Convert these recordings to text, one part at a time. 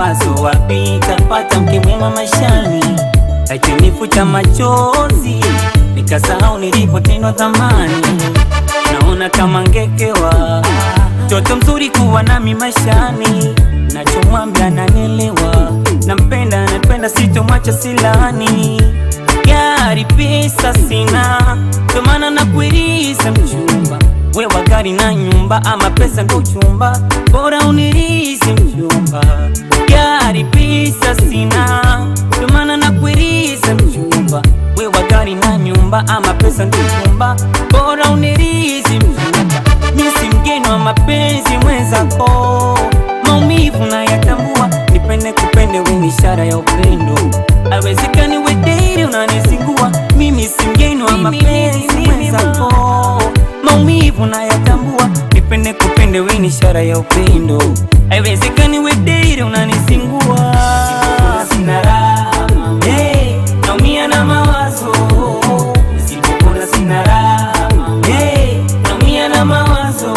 mawazo wapi tapata mke mwema maishani. Akinifuta machozi nikasahau nilipotendwa zamani. Naona kama ngekewa mtoto mzuri kuwa nami maishani. Nachomwambia ananielewa, nampenda napenda sitomwacha silani. Gari pesa sina, ndo maana nakuiriza mchumba. Wewe gari na nyumba ama pesa ndo chumba, bora unirizi mchumba. Gari pesa sina, ndo maana nakuiriza mchumba. Wewe gari na nyumba ama pesa ndo chumba, bora unirizi mchumba. Mimi si mgeni wa mapenzi mwenzako, maumivu na yatambua. Nipende kupende wewe ni ishara ya upendo, haiwezekani wewe date unanisingua. Mimi si mgeni wa mapenzi mwenzako, maumivu na yatambua. Nipende kupende wewe ni ishara ya upendo, haiwezekani wewe date unanisingua. Sina raha, hey, naumia na mawazo. Nisipokula sina raha, hey, naumia na mawazo.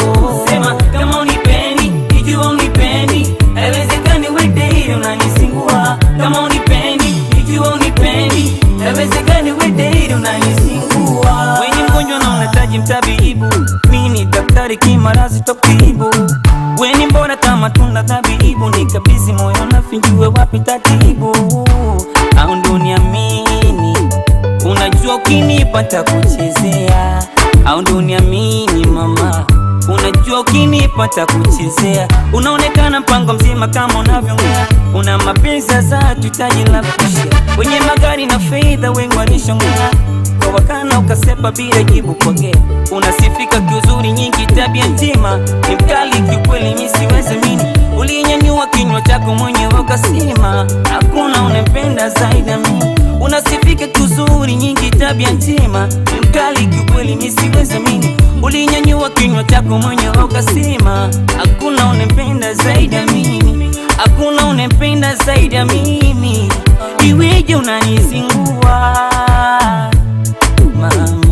Sema kama unipendi, ikiwa unipendi, haiwezekani wewe date unanisingua. Kama unipendi, ikiwa unipendi, haiwezekani wewe date unanisingua. Wewe ni mgonjwa na unahitaji mtabibu, mimi ni daktari kimarazi tokibu. Wewe ni mbona kama tunda tabibu, nikabidhi moyo na finjue wapi tatibu. Au ndo niamini, unajua ukinipata kuchezea. Au ndo niamini mama, unajua ukinipata kuchezea. Unaonekana mpango mzima kama unavyoongea, una mapenzi za tutaji la kushia. Wenye magari na fedha wengi walishongea, kwa wakana ukasepa bila jibu kwake. Unasifika kiuzuri nyingi tabia njema, ni mkali kiukweli mimi siwezi mini. Ulinyanyua kinywa chako mwenyewe ukasema hakuna unempenda zaidi ya mimi. Unasifika kiuzuri nyingi tabia njema, ni mkali kiukweli mimi siwezi mini. Ulinyanyua kinywa chako mwenyewe ukasema hakuna unempenda zaidi ya mimi. Hakuna unempenda zaidi ya mimi. Iweje unanizingua mama?